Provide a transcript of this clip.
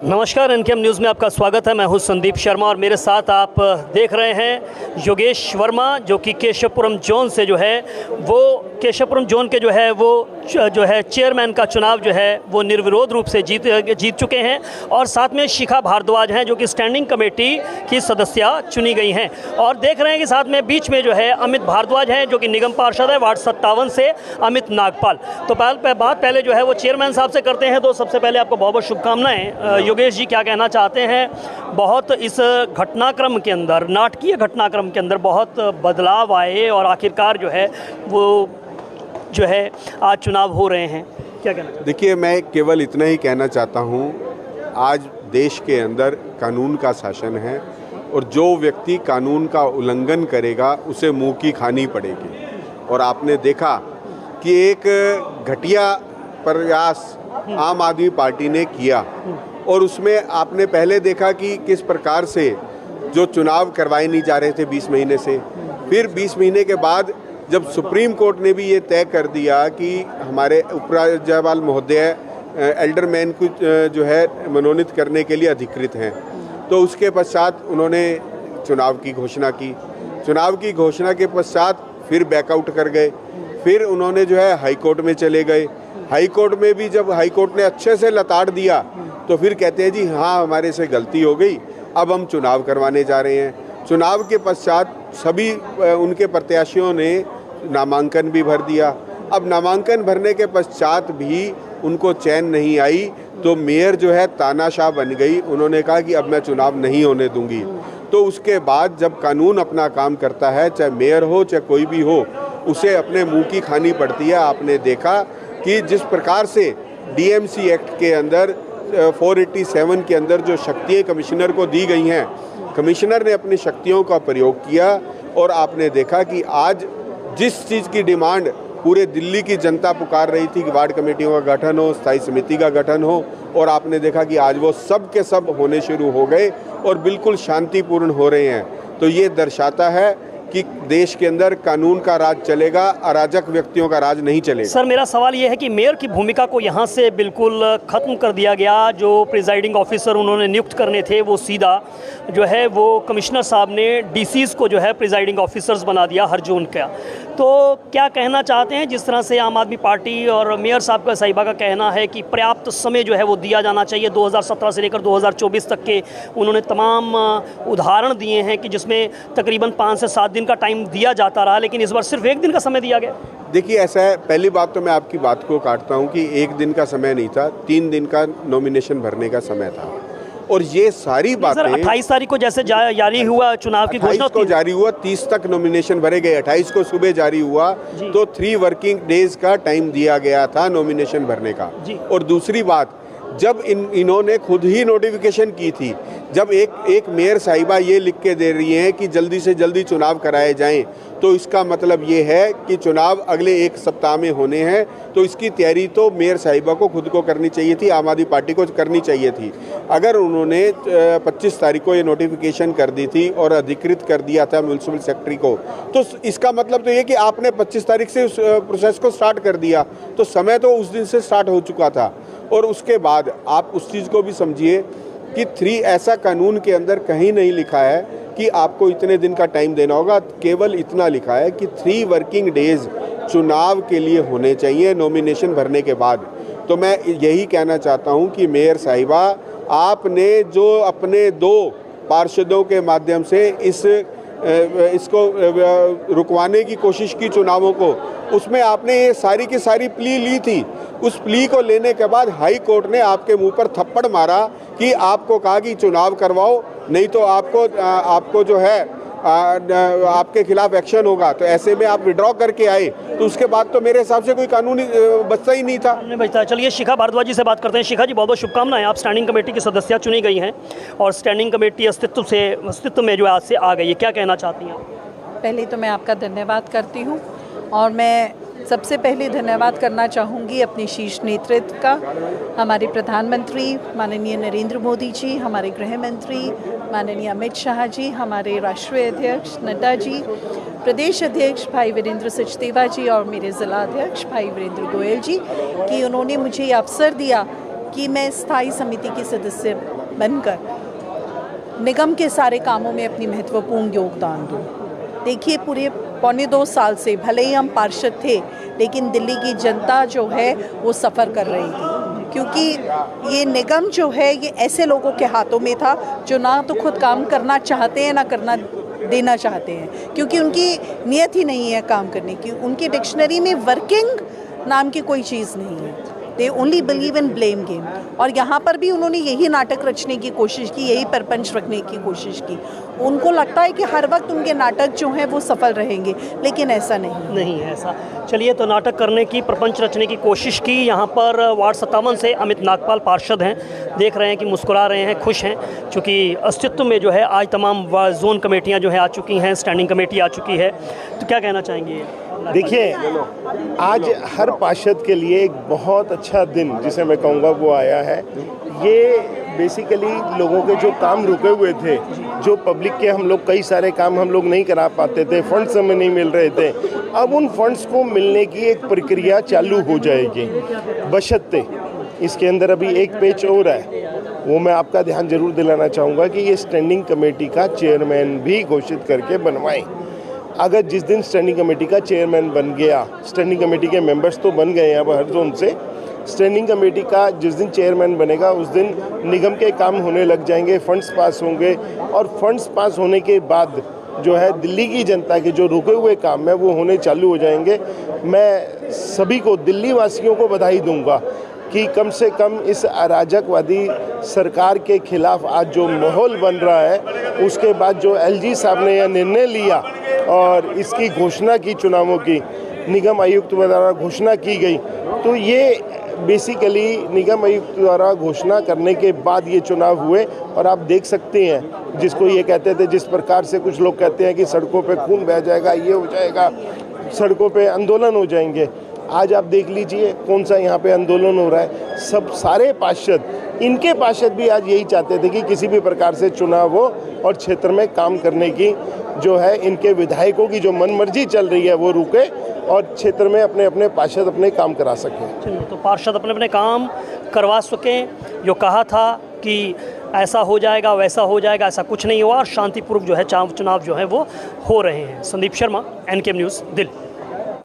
नमस्कार, एनकेएम न्यूज़ में आपका स्वागत है। मैं हूं संदीप शर्मा और मेरे साथ आप देख रहे हैं योगेश वर्मा, जो कि केशवपुरम जोन से जो है वो केशवपुरम जोन के जो है चेयरमैन का चुनाव जो है वो निर्विरोध रूप से जीत चुके हैं। और साथ में शिखा भारद्वाज हैं, जो कि स्टैंडिंग कमेटी की सदस्य चुनी गई हैं। और देख रहे हैं कि साथ में बीच में जो है अमित भारद्वाज हैं, जो कि निगम पार्षद है वार्ड 57 से अमित नागपाल। तो बात पहले जो है वो चेयरमैन साहब से करते हैं। तो सबसे पहले आपको बहुत बहुत शुभकामनाएं। योगेश जी, क्या कहना चाहते हैं? बहुत इस घटनाक्रम के अंदर, नाटकीय घटनाक्रम के अंदर बहुत बदलाव आए और आखिरकार जो है वो जो है आज चुनाव हो रहे हैं, क्या कहना? देखिए, मैं केवल इतना ही कहना चाहता हूँ, आज देश के अंदर कानून का शासन है और जो व्यक्ति कानून का उल्लंघन करेगा उसे मुंह की खानी पड़ेगी। और आपने देखा कि एक घटिया प्रयास आम आदमी पार्टी ने किया और उसमें आपने पहले देखा कि किस प्रकार से जो चुनाव करवाए नहीं जा रहे थे 20 महीने से, फिर 20 महीने के बाद जब सुप्रीम कोर्ट ने भी ये तय कर दिया कि हमारे उपराज्यपाल महोदय एल्डरमैन को जो है मनोनीत करने के लिए अधिकृत हैं, तो उसके पश्चात उन्होंने चुनाव की घोषणा की। चुनाव की घोषणा के पश्चात फिर बैकआउट कर गए, फिर उन्होंने जो है हाई कोर्ट में चले गए। हाई कोर्ट में भी जब हाई कोर्ट ने अच्छे से लताड़ दिया तो फिर कहते हैं जी हाँ, हमारे से गलती हो गई, अब हम चुनाव करवाने जा रहे हैं। चुनाव के पश्चात सभी उनके प्रत्याशियों ने नामांकन भी भर दिया। अब नामांकन भरने के पश्चात भी उनको चैन नहीं आई, तो मेयर जो है तानाशाह बन गई। उन्होंने कहा कि अब मैं चुनाव नहीं होने दूंगी। तो उसके बाद जब कानून अपना काम करता है, चाहे मेयर हो चाहे कोई भी हो, उसे अपने मुंह की खानी पड़ती है। आपने देखा कि जिस प्रकार से डीएमसी एक्ट के अंदर 487 के अंदर जो शक्तियाँ कमिश्नर को दी गई हैं, कमिश्नर ने अपनी शक्तियों का प्रयोग किया और आपने देखा कि आज जिस चीज़ की डिमांड पूरे दिल्ली की जनता पुकार रही थी कि वार्ड कमेटियों का गठन हो, स्थायी समिति का गठन हो, और आपने देखा कि आज वो सब के सब होने शुरू हो गए और बिल्कुल शांतिपूर्ण हो रहे हैं। तो ये दर्शाता है कि देश के अंदर कानून का राज चलेगा, अराजक व्यक्तियों का राज नहीं चलेगा। सर, मेरा सवाल ये है कि मेयर की भूमिका को यहाँ से बिल्कुल ख़त्म कर दिया गया। जो प्रिजाइडिंग ऑफिसर उन्होंने नियुक्त करने थे, वो सीधा जो है वो कमिश्नर साहब ने डीसीज को जो है प्रिजाइडिंग ऑफिसर्स बना दिया हर जोन का। तो क्या कहना चाहते हैं, जिस तरह से आम आदमी पार्टी और मेयर साहब का साहिबा का कहना है कि पर्याप्त समय जो है वो दिया जाना चाहिए, 2017 से लेकर 2024 तक के उन्होंने तमाम उदाहरण दिए हैं कि जिसमें तकरीबन 5 से 7 दिन का टाइम दिया जाता रहा, लेकिन इस बार सिर्फ 1 दिन का समय दिया गया। देखिए, ऐसा है, पहली बात तो मैं आपकी बात को काटता हूं कि 1 दिन का समय नहीं था, 3 दिन का नॉमिनेशन भरने का समय था। और ये सारी बातें 28 तारीख को जैसे जारी हुआ चुनाव की घोषणा को जारी हुआ, 30 तक नॉमिनेशन भरे गए, 28 को सुबह जारी हुआ, तो 3 वर्किंग डेज का टाइम दिया गया था नॉमिनेशन भरने का। और दूसरी बात, जब इन्होंने खुद ही नोटिफिकेशन की थी, जब एक मेयर साहिबा ये लिख के दे रही हैं कि जल्दी से जल्दी चुनाव कराए जाएं, तो इसका मतलब ये है कि चुनाव अगले 1 सप्ताह में होने हैं। तो इसकी तैयारी तो मेयर साहिबा को खुद को करनी चाहिए थी, आम आदमी पार्टी को करनी चाहिए थी। अगर उन्होंने 25 तारीख को ये नोटिफिकेशन कर दी थी और अधिकृत कर दिया था म्यूनसिपल सेक्रेटरी को, तो इसका मतलब तो ये कि आपने 25 तारीख से उस प्रोसेस को स्टार्ट कर दिया, तो समय तो उस दिन से स्टार्ट हो चुका था। और उसके बाद आप उस चीज़ को भी समझिए कि 3 ऐसा कानून के अंदर कहीं नहीं लिखा है कि आपको इतने दिन का टाइम देना होगा। केवल इतना लिखा है कि 3 वर्किंग डेज चुनाव के लिए होने चाहिए नॉमिनेशन भरने के बाद। तो मैं यही कहना चाहता हूं कि मेयर साहिबा, आपने जो अपने 2 पार्षदों के माध्यम से इसको रुकवाने की कोशिश की चुनावों को, उसमें आपने ये सारी की सारी प्ली ली थी। उस प्ली को लेने के बाद हाई कोर्ट ने आपके मुंह पर थप्पड़ मारा कि आपको कहा कि चुनाव करवाओ, नहीं तो आपको जो है आपके खिलाफ एक्शन होगा। तो ऐसे में आप विड्रॉ करके आए, तो उसके बाद तो मेरे हिसाब से कोई कानूनी बचता ही नहीं था। नहीं बचता। चलिए शिखा भारद्वाज जी से बात करते हैं। शिखा जी, बहुत बहुत शुभकामनाएं। आप स्टैंडिंग कमेटी की सदस्य चुनी गई हैं और स्टैंडिंग कमेटी अस्तित्व में जो आज से आ गई है, क्या कहना चाहती हैं? पहले तो मैं आपका धन्यवाद करती हूँ और मैं सबसे पहले धन्यवाद करना चाहूँगी अपने शीर्ष नेतृत्व का, हमारे प्रधानमंत्री माननीय नरेंद्र मोदी जी, हमारे गृह मंत्री माननीय अमित शाह जी, हमारे राष्ट्रीय अध्यक्ष नड्डा जी, प्रदेश अध्यक्ष भाई वीरेंद्र सचदेवा जी और मेरे ज़िला अध्यक्ष भाई वीरेंद्र गोयल जी कि उन्होंने मुझे ये अवसर दिया कि मैं स्थायी समिति की सदस्य बनकर निगम के सारे कामों में अपनी महत्वपूर्ण योगदान दूँ। देखिए, पूरे पौने 2 साल से भले ही हम पार्षद थे, लेकिन दिल्ली की जनता जो है वो सफ़र कर रही थी, क्योंकि ये निगम जो है ये ऐसे लोगों के हाथों में था जो ना तो खुद काम करना चाहते हैं ना करना देना चाहते हैं, क्योंकि उनकी नीयत ही नहीं है काम करने की। उनकी डिक्शनरी में वर्किंग नाम की कोई चीज़ नहीं है। They only believe in blame game. और यहाँ पर भी उन्होंने यही नाटक रचने की कोशिश की, यही परपंच रखने की कोशिश की। उनको लगता है कि हर वक्त उनके नाटक जो हैं वो सफल रहेंगे, लेकिन ऐसा नहीं है ऐसा। चलिए, तो नाटक करने की, प्रपंच रचने की कोशिश की। यहाँ पर वार्ड 57 से अमित नागपाल पार्षद हैं, देख रहे हैं कि मुस्कुरा रहे हैं, खुश हैं, क्योंकि अस्तित्व में जो है आज तमाम जोन कमेटियाँ जो है आ चुकी हैं, स्टैंडिंग कमेटी आ चुकी है। तो क्या कहना चाहेंगे? देखिए, आज हर पार्षद के लिए एक बहुत अच्छा दिन, जिसे मैं कहूँगा, वो आया है। ये बेसिकली लोगों के जो काम रुके हुए थे, जो पब्लिक के हम लोग कई सारे काम हम लोग नहीं करा पाते थे, फंड्स हमें नहीं मिल रहे थे, अब उन फंड्स को मिलने की एक प्रक्रिया चालू हो जाएगी। बशर्ते इसके अंदर अभी एक पेच और है, वो मैं आपका ध्यान जरूर दिलाना चाहूँगा कि ये स्टैंडिंग कमेटी का चेयरमैन भी घोषित करके बनवाएं। अगर जिस दिन स्टैंडिंग कमेटी का चेयरमैन बन गया, स्टैंडिंग कमेटी के मेंबर्स तो बन गए हैं अब हर जोन से, स्टैंडिंग कमेटी का जिस दिन चेयरमैन बनेगा उस दिन निगम के काम होने लग जाएंगे, फंड्स पास होंगे, और फंड्स पास होने के बाद जो है दिल्ली की जनता के जो रुके हुए काम है वो होने चालू हो जाएंगे। मैं सभी को, दिल्ली वासियों को बधाई दूंगा कि कम से कम इस अराजकवादी सरकार के खिलाफ आज जो माहौल बन रहा है, उसके बाद जो एलजी साहब ने यह निर्णय लिया और इसकी घोषणा की, चुनावों की निगम आयुक्त द्वारा घोषणा की गई, तो ये बेसिकली निगम आयुक्त द्वारा घोषणा करने के बाद ये चुनाव हुए। और आप देख सकते हैं, जिसको ये कहते थे, जिस प्रकार से कुछ लोग कहते हैं कि सड़कों पे खून बह जाएगा, ये हो जाएगा, सड़कों पे आंदोलन हो जाएंगे, आज आप देख लीजिए कौन सा यहाँ पे आंदोलन हो रहा है। सब सारे पार्षद, इनके पार्षद भी आज यही चाहते थे कि किसी भी प्रकार से चुनाव हो और क्षेत्र में काम करने की जो है, इनके विधायकों की जो मनमर्जी चल रही है वो रुके और क्षेत्र में अपने अपने पार्षद अपने काम करा सकें। तो पार्षद अपने अपने काम करवा सकें। जो कहा था कि ऐसा हो जाएगा वैसा हो जाएगा, ऐसा कुछ नहीं हुआ और शांतिपूर्वक जो है चुनाव जो है वो हो रहे हैं। Sandeep Sharma, NKM news, Delhi.